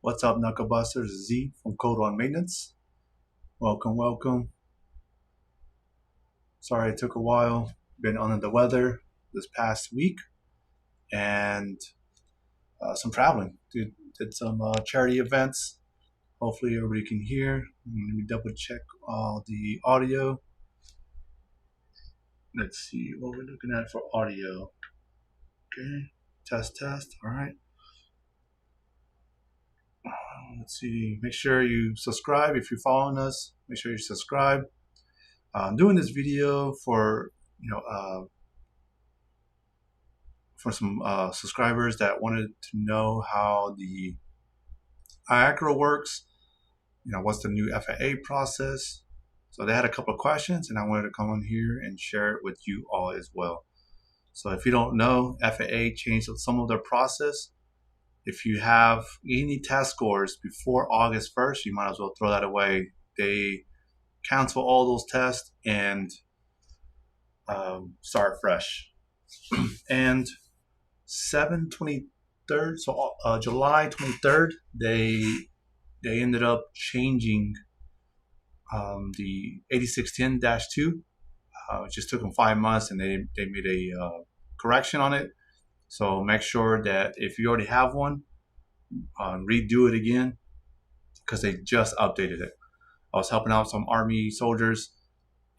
What's up, Knucklebusters? Z from Code One Maintenance. Welcome. Sorry it took a while. Been under the weather this past week and some traveling. Did some charity events. Hopefully everybody can hear. Let me double check all the audio. Let's see what we're looking at for audio. Okay, test. All right. Let's see. Make sure you subscribe if you're following us. Make sure you subscribe. I'm doing this video for for some subscribers that wanted to know how the IACRA works. What's the new FAA process? So they had a couple of questions, and I wanted to come on here and share it with you all as well. So if you don't know, FAA changed some of their process. If you have any test scores before August 1st, you might as well throw that away. They cancel all those tests and start fresh. And 7/23rd, so July 23rd, they ended up changing the 8610-2. It just took them 5 months, and they made a correction on it. So make sure that if you already have one, redo it again, because they just updated it. I was helping out some Army soldiers,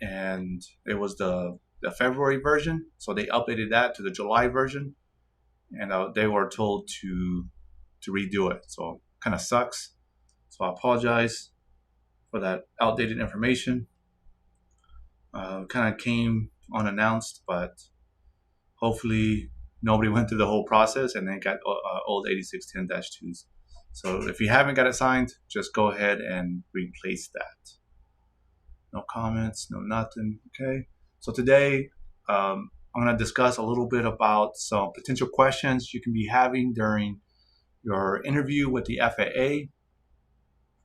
and it was the February version, so they updated that to the July version, and they were told to redo it. So kind of sucks. So I apologize for that outdated information. Kind of came unannounced, but hopefully nobody went through the whole process and then got old 8610-2s. So if you haven't got it signed, just go ahead and replace that. No comments, no nothing. Okay. So today I'm going to discuss a little bit about some potential questions you can be having during your interview with the FAA,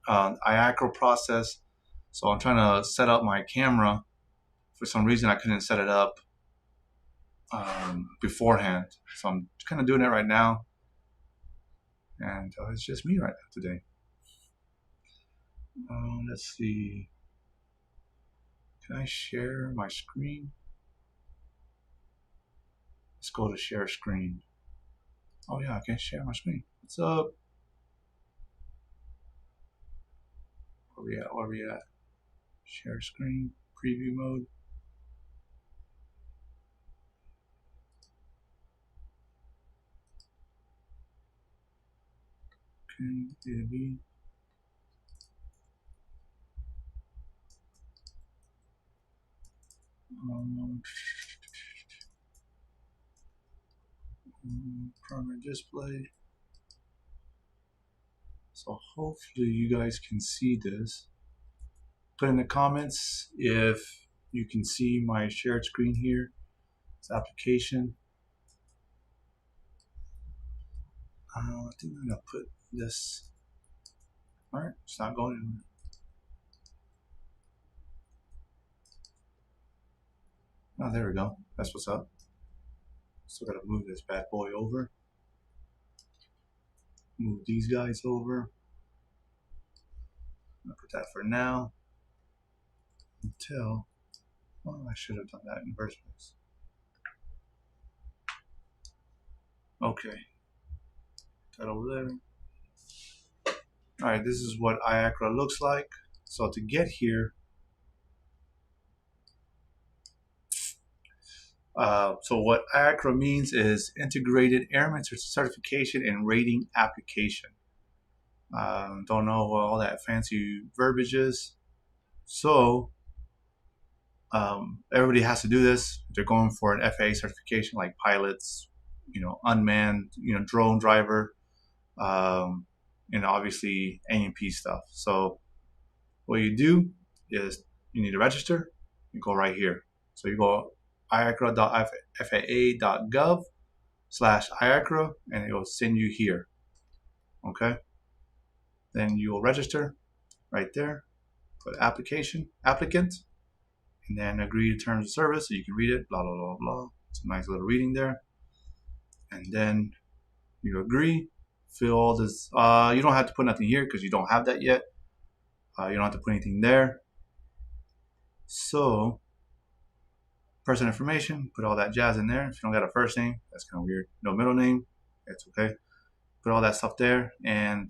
IACRA process. So I'm trying to set up my camera. For some reason, I couldn't set it up beforehand. So I'm kind of doing it right now. And it's just me right now today. Let's see. Can I share my screen? Let's go to share screen. Oh yeah, I can share my screen. What's up? Where we at? Share screen, preview mode. Okay, A primary display. So hopefully you guys can see this. Put in the comments if you can see my shared screen here. It's application. I think I'm gonna put this. All right, it's not going anywhere. Oh, there we go. That's what's up. Still gotta move this bad boy over. Move these guys over. I'm gonna put that for now until, well, I should have done that in the first place. Okay, that over there. All right, this is what IACRA looks like. So to get here, so what IACRA means is Integrated Airman Certification and Rating Application. Don't know what all that fancy verbiage is. So everybody has to do this. They're going for an FAA certification, like pilots, unmanned, drone driver, and obviously A&P stuff. So what you do is you need to register. You go right here. So you go iacra.faa.gov/IACRA, and it will send you here. Okay. Then you will register right there. Put applicant, and then agree to terms of service, so you can read it. Blah blah blah blah. It's a nice little reading there. And then you agree, fill all this. You don't have to put nothing here because you don't have that yet. You don't have to put anything there. So, personal information, put all that jazz in there. If you don't got a first name, that's kind of weird. No middle name, that's okay. Put all that stuff there, and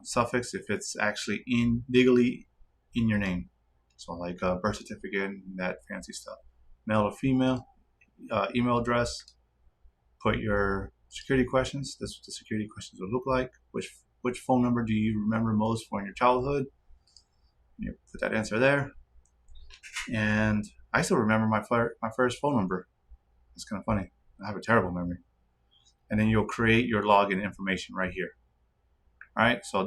suffix if it's actually legally in your name. So like a birth certificate and that fancy stuff. Male or female, email address. Put your security questions. This is what the security questions would look like. Which phone number do you remember most from your childhood? You put that answer there. And I still remember my first phone number. It's kind of funny. I have a terrible memory. And then you'll create your login information right here. All right. So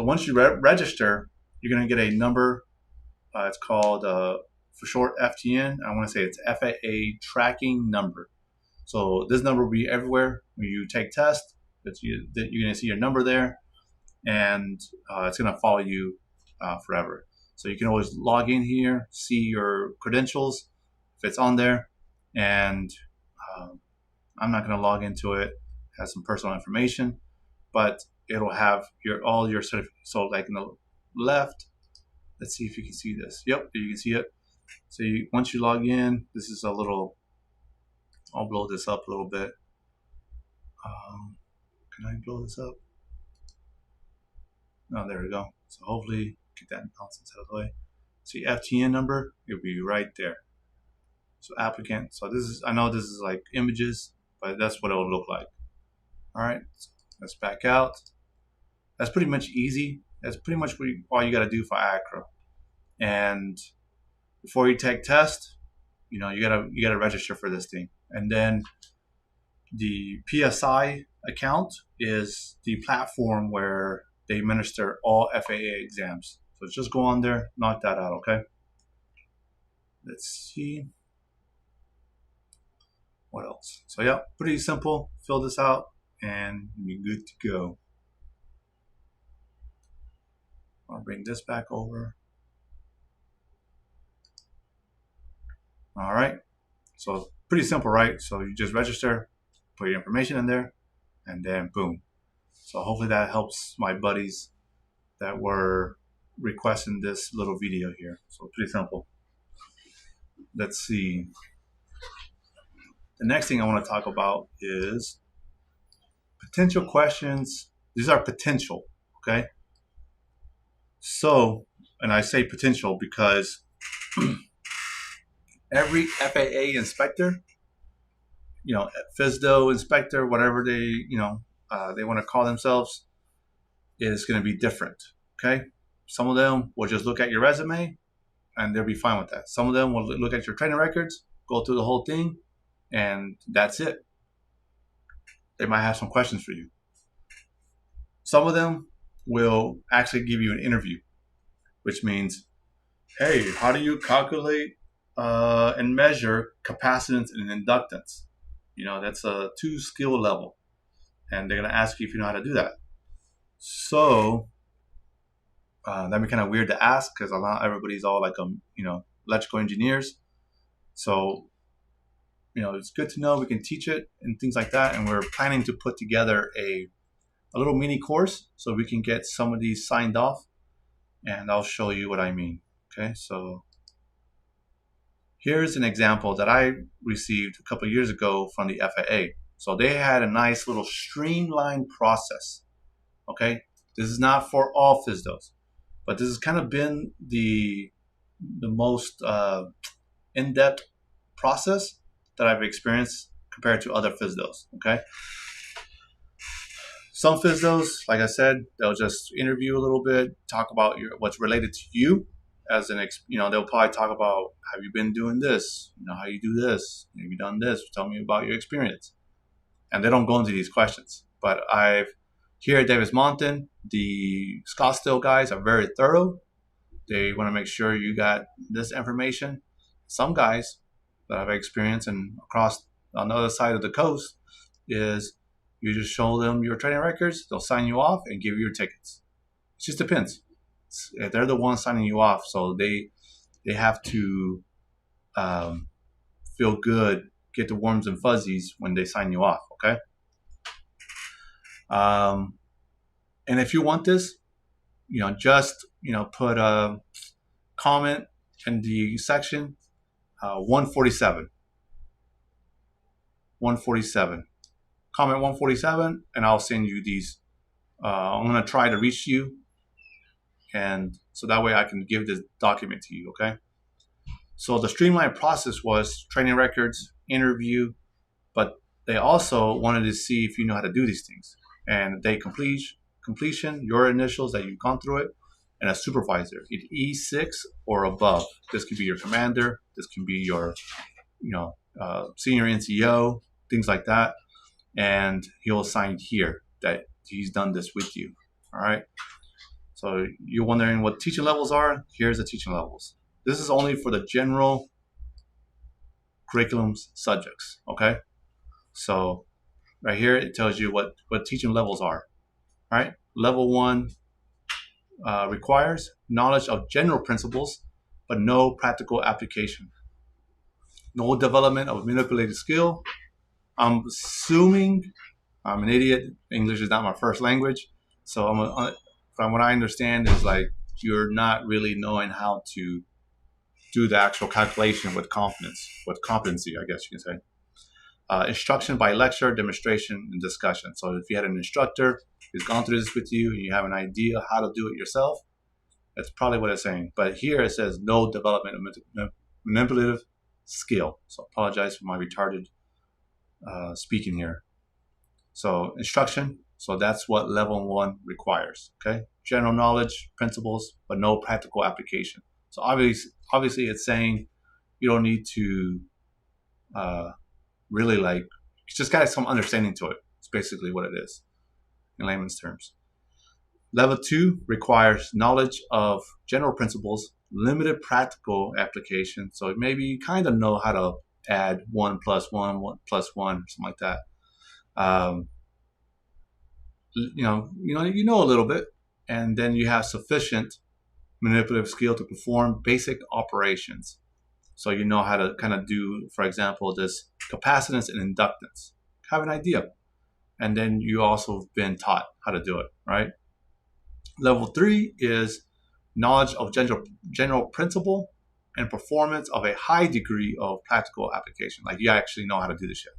once you register, you're gonna get a number. It's called for short FTN. I want to say it's FAA tracking number. So this number will be everywhere when you take tests. You're gonna see your number there, and it's gonna follow you forever. So you can always log in here, see your credentials if it's on there, and I'm not gonna log into it. It has some personal information, but it'll have all your certificates. So like in the left, let's see if you can see this. Yep, you can see it. So once you log in, this is a little. I'll blow this up a little bit. Can I blow this up? Oh, there we go. So hopefully get that nonsense out of the way. See FTN number, it'll be right there. So applicant. So I know this is like images, but that's what it will look like. All right, so let's back out. That's pretty much easy. That's pretty much all you got to do for IACRA. And before you take test, you gotta register for this thing. And then the PSI account is the platform where they administer all FAA exams. So just go on there, knock that out, okay? Let's see. What else? So yeah, pretty simple. Fill this out and you're good to go. I'll bring this back over. All right. So pretty simple, right? So you just register, put your information in there, and then boom. So hopefully that helps my buddies that were requesting this little video here. So pretty simple. Let's see. The next thing I want to talk about is potential questions. These are potential, okay? So, and I say potential because every FAA inspector, FSDO inspector, whatever they want to call themselves, is going to be different, okay? Some of them will just look at your resume and they'll be fine with that. Some of them will look at your training records, go through the whole thing, and that's it. They might have some questions for you. Some of them will actually give you an interview, which means, hey, how do you calculate and measure capacitance and inductance? That's a 2 skill level, and they're going to ask you if you know how to do that. So that'd be kind of weird to ask because not everybody's all like electrical engineers. So it's good to know we can teach it and things like that. And we're planning to put together a little mini course so we can get some of these signed off, and I'll show you what I mean. Okay, so here's an example that I received a couple of years ago from the FAA. So they had a nice little streamlined process. Okay, this is not for all FSDOs, but this has kind of been the most in-depth process that I've experienced compared to other FSDOs. Okay, some FSDOs, like I said, they'll just interview a little bit, talk about what's related to you. As they'll probably talk about, have you been doing this? How you do this? Have you done this? Tell me about your experience. And they don't go into these questions. But here at Davis Mountain, the Scottsdale guys are very thorough. They want to make sure you got this information. Some guys that I've experienced and across on the other side of the coast is you just show them your training records, they'll sign you off and give you your tickets. It just depends. They're the ones signing you off, so they have to feel good, get the warms and fuzzies when they sign you off, okay? And if you want this, just put a comment in the section 147. 147. Comment 147, and I'll send you these. I'm gonna try to reach you, and so that way I can give this document to you. Okay. So the streamlined process was training records, interview, but they also wanted to see if you know how to do these things. And they completion, your initials that you've gone through it, and a supervisor, E6 or above. This could be your commander. This can be your, senior NCO, things like that. And he'll sign here that he's done this with you. All right. So you're wondering what teaching levels are? Here's the teaching levels. This is only for the general curriculum subjects. Okay. So right here, it tells you what teaching levels are. All right. Level 1 requires knowledge of general principles, but no practical application. No development of manipulative skill. I'm assuming I'm an idiot. English is not my first language. So from what I understand is like you're not really knowing how to do the actual calculation with competency, I guess you can say. Instruction by lecture, demonstration, and discussion. So if you had an instructor who's gone through this with you and you have an idea how to do it yourself, that's probably what it's saying. But here it says no development of manipulative skill. So apologize for my retarded speaking here. So instruction, so that's what level 1 requires. Okay, general knowledge, principles, but no practical application. So obviously it's saying you don't need to really you just got some understanding to it. It's basically what it is in layman's terms. Level 2 requires knowledge of general principles, limited practical application. So maybe you kind of know how to add 1 + 1, 1 + 1, something like that. You know a little bit, and then you have sufficient manipulative skill to perform basic operations. So you know how to kind of do, for example, this capacitance and inductance. Have an idea, and then you also have been taught how to do it, right? Level 3 is knowledge of general principle and performance of a high degree of practical application. Like you actually know how to do this shit.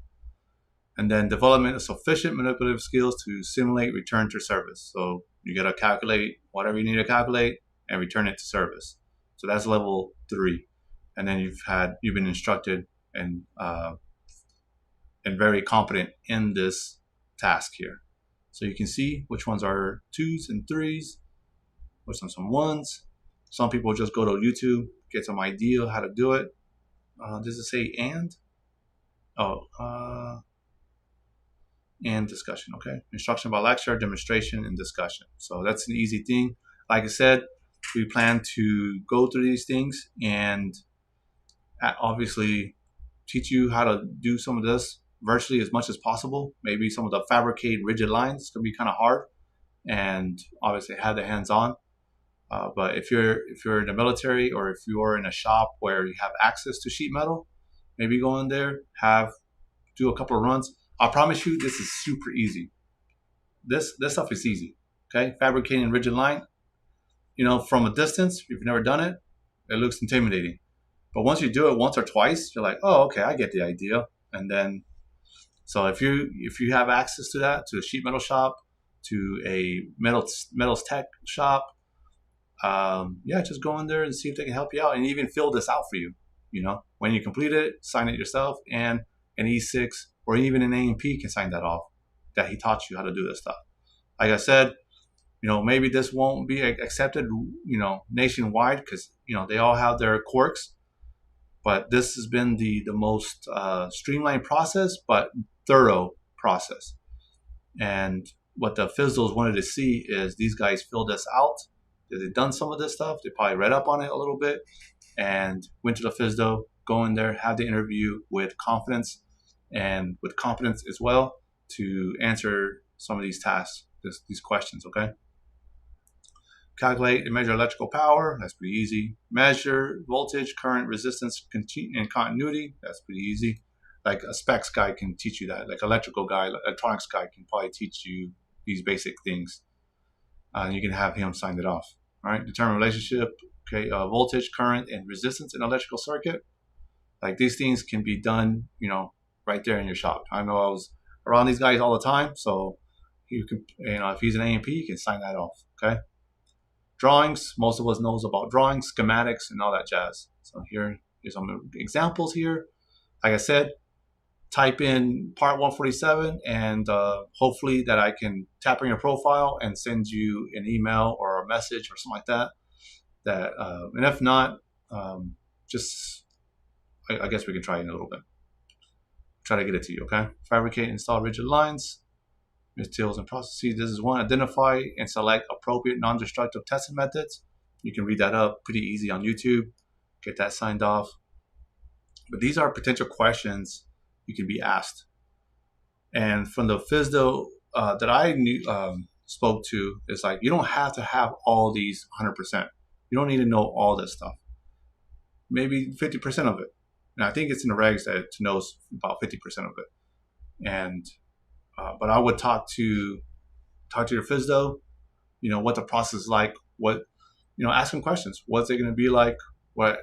And then development of sufficient manipulative skills to simulate return to service. So you got to calculate whatever you need to calculate and return it to service. So that's level 3. And then you've been instructed and very competent in this task here. So you can see which ones are 2s and 3s, which ones some 1s. Some people just go to YouTube, get some idea how to do it. Does it say and? And discussion, okay? Instruction by lecture, demonstration, and discussion. So that's an easy thing. Like I said, we plan to go through these things and obviously teach you how to do some of this virtually as much as possible. Maybe some of the fabricated rigid lines can be kind of hard, and obviously have the hands-on. But if you're in the military or if you're in a shop where you have access to sheet metal, maybe go in there, do a couple of runs. I promise you, this is super easy. This stuff is easy. Okay, fabricating rigid line. From a distance, if you've never done it, it looks intimidating. But once you do it once or twice, you're like, oh, okay, I get the idea. And then, so if you have access to that, to a sheet metal shop, to a metals tech shop, just go in there and see if they can help you out and even fill this out for you. When you complete it, sign it yourself, and an E6 or even an A&P can sign that off, that he taught you how to do this stuff. Like I said, maybe this won't be accepted, nationwide because, they all have their quirks. But this has been the most streamlined process, but thorough process. And what the FSDOs wanted to see is these guys fill this out. They've done some of this stuff. They probably read up on it a little bit and went to the FSDO, go in there, have the interview with confidence and with competence as well to answer some of these tasks, these questions, okay? Calculate and measure electrical power. That's pretty easy. Measure voltage, current, resistance, and continuity. That's pretty easy. Like a specs guy can teach you that. Like electrical guy, electronics guy can probably teach you these basic things. You can have him sign it off. All right, determine relationship, okay, voltage, current, and resistance in electrical circuit. Like these things can be done, right there in your shop. I know I was around these guys all the time, so you can, if he's an A&P, you can sign that off. Okay. Drawings, most of us knows about drawings, schematics, and all that jazz. So here's some examples here. Like I said, type in part 147, and hopefully that I can tap on your profile and send you an email or a message or something like that. And if not, just I guess we can try in a little bit. Try to get it to you, okay? Fabricate and install rigid lines, materials and processes. This is one. Identify and select appropriate non-destructive testing methods. You can read that up pretty easy on YouTube. Get that signed off. But these are potential questions you can be asked. And from the FSDO that I spoke to, it's like you don't have to have all these 100%. You don't need to know all this stuff. Maybe 50% of it. And I think it's in the regs that to know about 50% of it. And but I would talk to your FSDO, what the process is like, what, ask them questions. What's it going to be like? What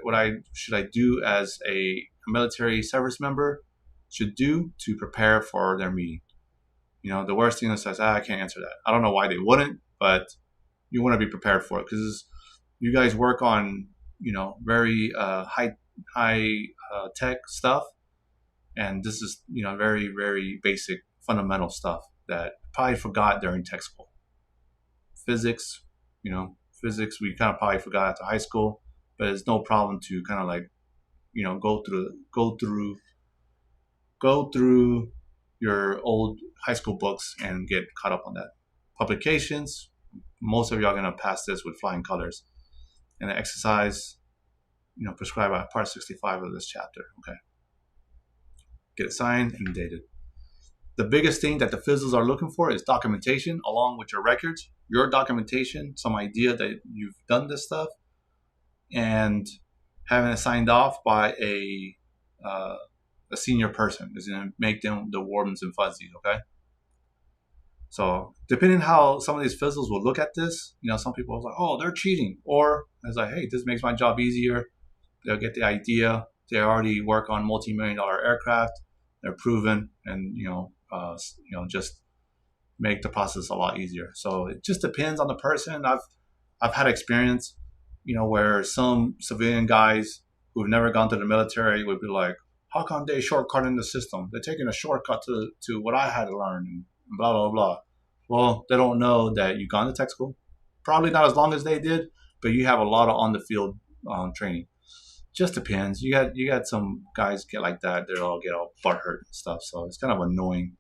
should I do as a military service member should do to prepare for their meeting? The worst thing that says, I can't answer that. I don't know why they wouldn't, but you want to be prepared for it because you guys work on, very high tech stuff, and this is very, very basic fundamental stuff that probably forgot during tech school. Physics, physics we kind of probably forgot after high school, but it's no problem to kind of like go through your old high school books and get caught up on that. Publications, most of y'all are gonna pass this with flying colors. And the exercise, prescribed by part 65 of this chapter. Okay. Get it signed and dated. The biggest thing that the FSDOs are looking for is documentation along with your records, your documentation, some idea that you've done this stuff, and having it signed off by a senior person is going to make them the warms and fuzzies, okay? So depending how some of these FSDOs will look at this, some people are like, oh, they're cheating. Or it's like, hey, this makes my job easier. They'll get the idea. They already work on multi-million-dollar aircraft. They're proven, and just make the process a lot easier. So it just depends on the person. I've had experience, where some civilian guys who've never gone to the military would be like, how come they shortcutting the system? They're taking a shortcut to what I had to learn, and blah blah blah. Well, they don't know that you've gone to tech school. Probably not as long as they did, but you have a lot of on the field training. Just depends. You got some guys get like that. They'll get all butt hurt and stuff. So it's kind of annoying.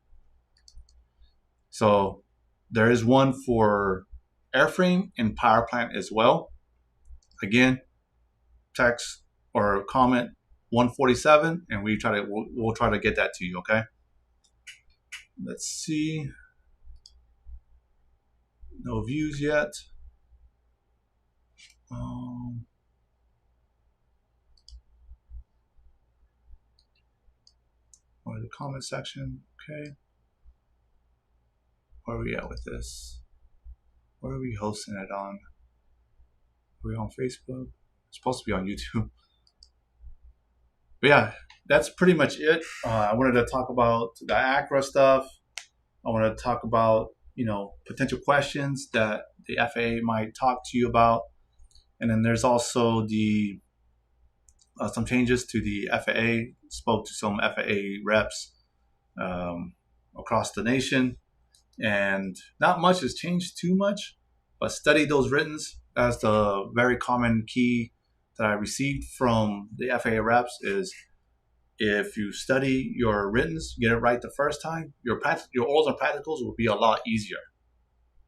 So there is one for airframe and power plant as well. Again, text or comment 147, and we'll try to get that to you. Okay. Let's see. No views yet. Or the comment section. Okay. Where are we at with this? Where are we hosting it on? Are we on Facebook? It's supposed to be on YouTube. But yeah, that's pretty much it. I wanted to talk about the IACRA stuff. I want to talk about, potential questions that the FAA might talk to you about. And then there's also the some changes to the FAA. Spoke to some FAA reps across the nation, and not much has changed too much, but study those writtens. That's the very common key that I received from the FAA reps is if you study your writtens, get it right the first time, your orals and practicals will be a lot easier.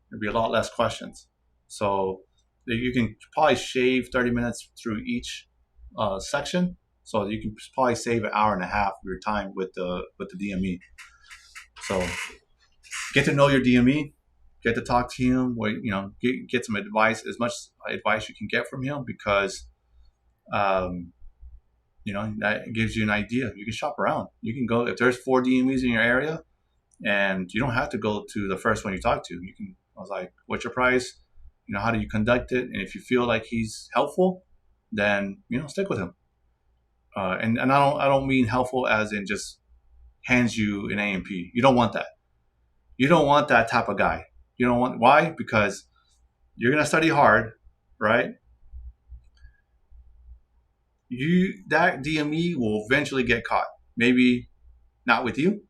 There'll be a lot less questions. So you can probably shave 30 minutes through each section. So you can probably save an hour and a half of your time with the DME. So get to know your DME, get to talk to him, get some advice, as much advice you can get from him, because that gives you an idea. You can shop around. You can go, if there's 4 DMEs in your area and you don't have to go to the first one you talk to. You can. I was like, "What's your price? How do you conduct it? And if you feel like he's helpful, then stick with him." And I don't mean helpful as in just hands you an A&P. You don't want that. You don't want that type of guy. You don't want why? Because you're gonna study hard, right? That DME will eventually get caught. Maybe not with you,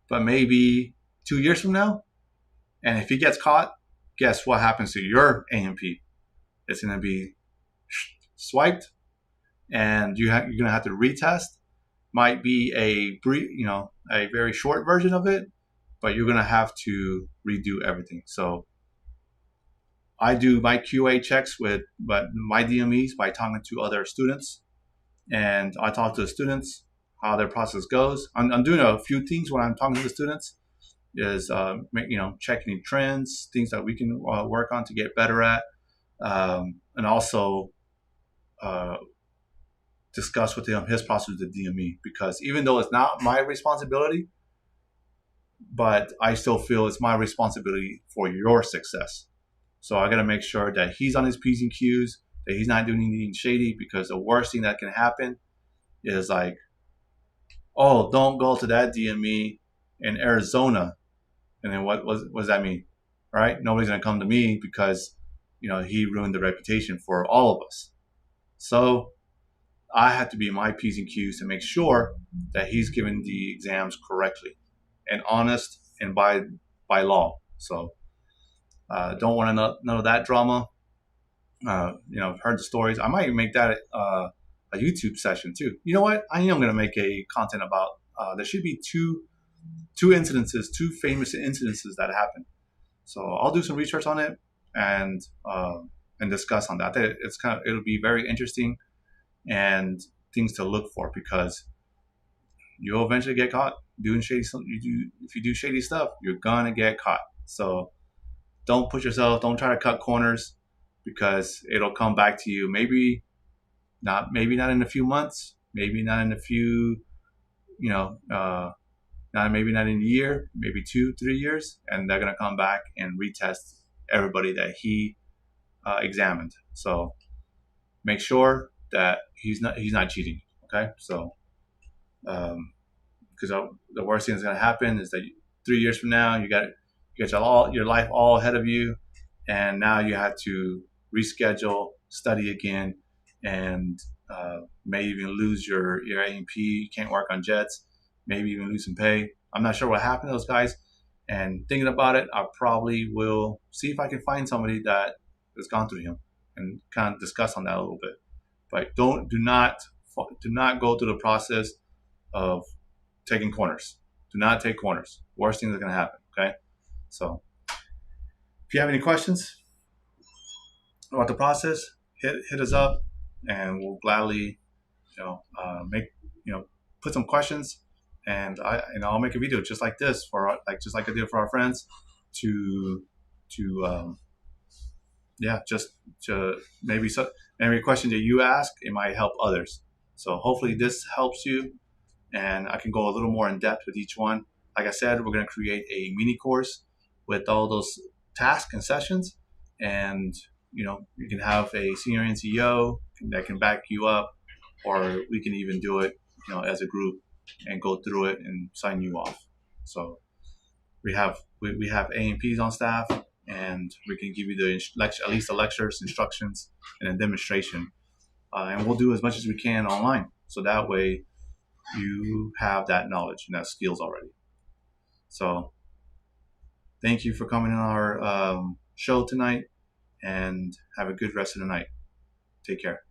but maybe 2 years from now. And if he gets caught, guess what happens to your A&P? It's gonna be swiped, and you're gonna have to retest. Might be a a very short version of it, but you're gonna have to redo everything. So I do my QA checks with my DMEs by talking to other students, and I talk to the students how their process goes. I'm doing a few things when I'm talking to the students is checking trends, things that we can work on to get better at, and also discuss with him his process with the DME, because even though it's not my responsibility, but I still feel it's my responsibility for your success. So I got to make sure that he's on his P's and Q's, that he's not doing anything shady, because the worst thing that can happen is like, oh, don't go to that DME in Arizona. And then what does that mean? Right? Nobody's going to come to me because, he ruined the reputation for all of us. So I have to be my P's and Q's to make sure that he's given the exams correctly and honest and by law. So don't want none of that drama. I've heard the stories. I might make that a YouTube session too. You know what? I am going to make a content about. There should be two incidences, two famous incidences that happened. So I'll do some research on it and discuss on that. It'll be very interesting and things to look for, because you'll eventually get caught doing shady stuff. If you do shady stuff, you're gonna get caught. So don't push yourself. Don't try to cut corners, because it'll come back to you. Maybe not in a few months. Maybe not in a few, maybe not in a year. Maybe 2-3 years, and they're gonna come back and retest everybody that he examined. So make sure that he's not cheating. Okay, so because the worst thing that's going to happen is that 3 years from now you got your life all ahead of you, and now you have to reschedule, study again, and may even lose your A&P. You can't work on jets, maybe even lose some pay. I'm not sure what happened to those guys, and thinking about it, I probably will see if I can find somebody that has gone through him and kind of discuss on that a little bit. But do not go through the process of taking corners. Do not take corners. Worst things are going to happen. Okay. So if you have any questions about the process, hit us up, and we'll gladly, put some questions, and I'll make a video just like this just like I did for our friends to just to maybe every question that you ask, it might help others. So hopefully this helps you, and I can go a little more in depth with each one. Like I said, we're going to create a mini course with all those tasks and sessions, and you can have a senior NCO that can back you up, or we can even do it as a group and go through it and sign you off. So we have A&Ps on staff, and we can give you at least the lectures, instructions, and a demonstration. And we'll do as much as we can online, so that way you have that knowledge and that skills already. So thank you for coming on our show tonight, and have a good rest of the night. Take care.